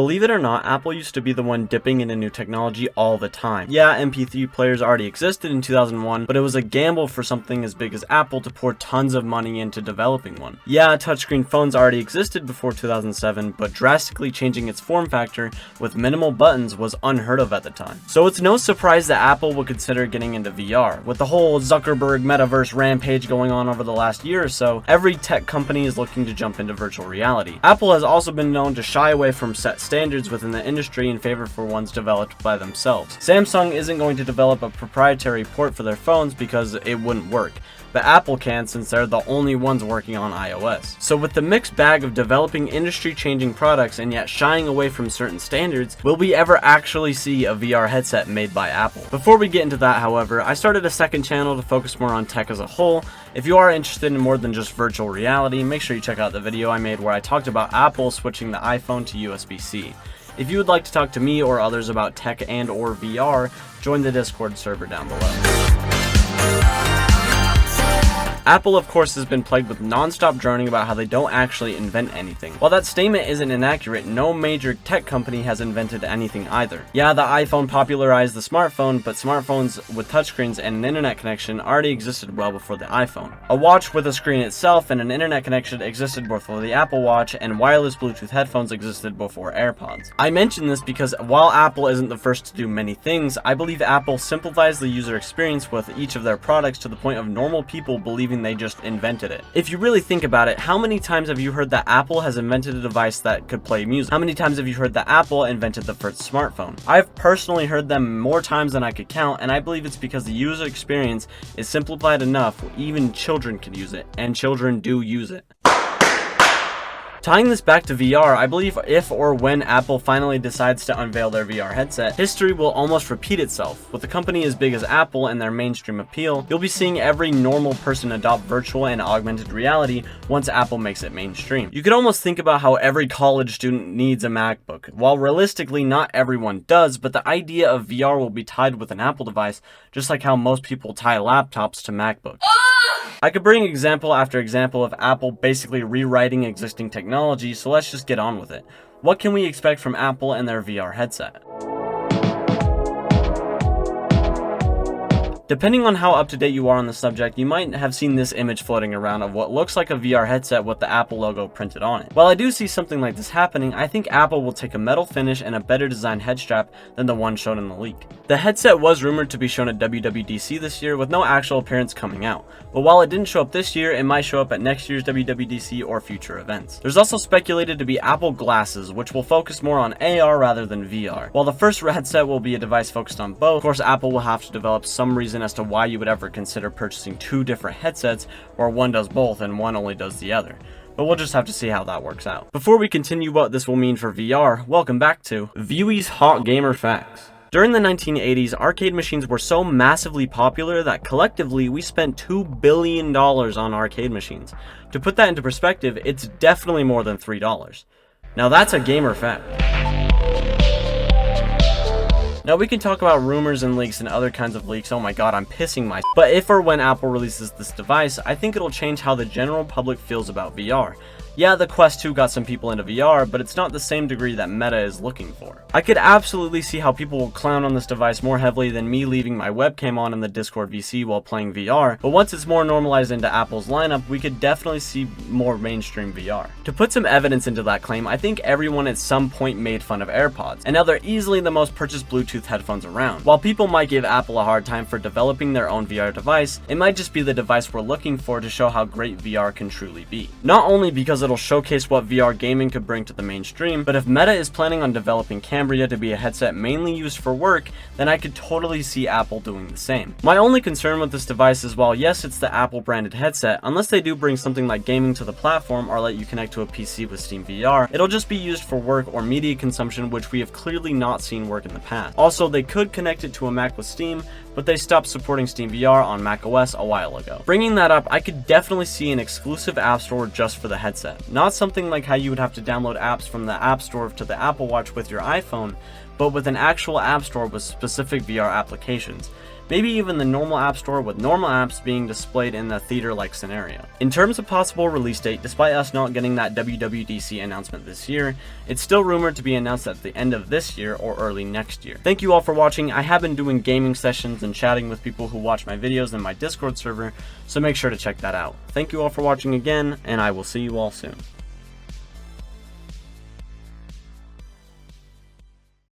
Believe it or not, Apple used to be the one dipping into new technology all the time. Yeah, MP3 players already existed in 2001, but it was a gamble for something as big as Apple to pour tons of money into developing one. Yeah, touchscreen phones already existed before 2007, but drastically changing its form factor with minimal buttons was unheard of at the time. So it's no surprise that Apple would consider getting into VR. With the whole Zuckerberg metaverse rampage going on over the last year or so, every tech company is looking to jump into virtual reality. Apple has also been known to shy away from set standards within the industry in favor for ones developed by themselves. Samsung isn't going to develop a proprietary port for their phones because it wouldn't work, but Apple can since they're the only ones working on iOS. So with the mixed bag of developing industry-changing products and yet shying away from certain standards, will we ever actually see a VR headset made by Apple? Before we get into that, however, I started a second channel to focus more on tech as a whole. If you are interested in more than just virtual reality, make sure you check out the video I made where I talked about Apple switching the iPhone to USB-C. If you would like to talk to me or others about tech and or VR, join the Discord server down below. Apple, of course, has been plagued with non-stop droning about how they don't actually invent anything. While that statement isn't inaccurate, no major tech company has invented anything either. Yeah, the iPhone popularized the smartphone, but smartphones with touchscreens and an internet connection already existed well before the iPhone. A watch with a screen itself and an internet connection existed before the Apple Watch, and wireless Bluetooth headphones existed before AirPods. I mention this because while Apple isn't the first to do many things, I believe Apple simplifies the user experience with each of their products to the point of normal people believing they just invented it. If you really think about it, how many times have you heard that Apple has invented a device that could play music? How many times have you heard that Apple invented the first smartphone? I've personally heard them more times than I could count, and I believe it's because the user experience is simplified enough where even children can use it, and children do use it. Tying this back to VR, I believe if or when Apple finally decides to unveil their VR headset, history will almost repeat itself. With a company as big as Apple and their mainstream appeal, you'll be seeing every normal person adopt virtual and augmented reality once Apple makes it mainstream. You could almost think about how every college student needs a MacBook. While realistically not everyone does, but the idea of VR will be tied with an Apple device, just like how most people tie laptops to MacBooks. I could bring example after example of Apple basically rewriting existing technology, so let's just get on with it. What can we expect from Apple and their VR headset? Depending on how up to date you are on the subject, you might have seen this image floating around of what looks like a VR headset with the Apple logo printed on it. While I do see something like this happening, I think Apple will take a metal finish and a better designed head strap than the one shown in the leak. The headset was rumored to be shown at WWDC this year with no actual appearance coming out, but while it didn't show up this year, it might show up at next year's WWDC or future events. There's also speculated to be Apple glasses, which will focus more on AR rather than VR. While the first headset will be a device focused on both, of course Apple will have to develop some reason as to why you would ever consider purchasing two different headsets where one does both and one only does the other. But we'll just have to see how that works out. Before we continue what this will mean for VR, welcome back to Viewie's Hot Gamer Facts. During the 1980s, arcade machines were so massively popular that collectively we spent $2 billion on arcade machines. To put that into perspective, it's definitely more than $3. Now that's a gamer fact. Now we can talk about rumors and leaks and other kinds of leaks. Oh my god, I'm pissing myself. But if or when Apple releases this device, I think it'll change how the general public feels about VR. Yeah, the Quest 2 got some people into VR, but it's not the same degree that Meta is looking for. I could absolutely see how people will clown on this device more heavily than me leaving my webcam on in the Discord VC while playing VR, but once it's more normalized into Apple's lineup, we could definitely see more mainstream VR. To put some evidence into that claim, I think everyone at some point made fun of AirPods, and now they're easily the most purchased Bluetooth headphones around. While people might give Apple a hard time for developing their own VR device, it might just be the device we're looking for to show how great VR can truly be. Not only because it'll showcase what VR gaming could bring to the mainstream, but if Meta is planning on developing Cambria to be a headset mainly used for work, then I could totally see Apple doing the same. My only concern with this device is while yes, it's the Apple branded headset, unless they do bring something like gaming to the platform or let you connect to a PC with Steam VR, it'll just be used for work or media consumption, which we have clearly not seen work in the past. Also, they could connect it to a Mac with Steam, but they stopped supporting Steam VR on macOS a while ago. Bringing that up, I could definitely see an exclusive app store just for the headset. Not something like how you would have to download apps from the App Store to the Apple Watch with your iPhone, but with an actual app store with specific VR applications. maybe even the normal App Store with normal apps being displayed in the theater-like scenario. In terms of possible release date, despite us not getting that WWDC announcement this year, it's still rumored to be announced at the end of this year or early next year. Thank you all for watching. I have been doing gaming sessions and chatting with people who watch my videos in my Discord server, so make sure to check that out. Thank you all for watching again, and I will see you all soon.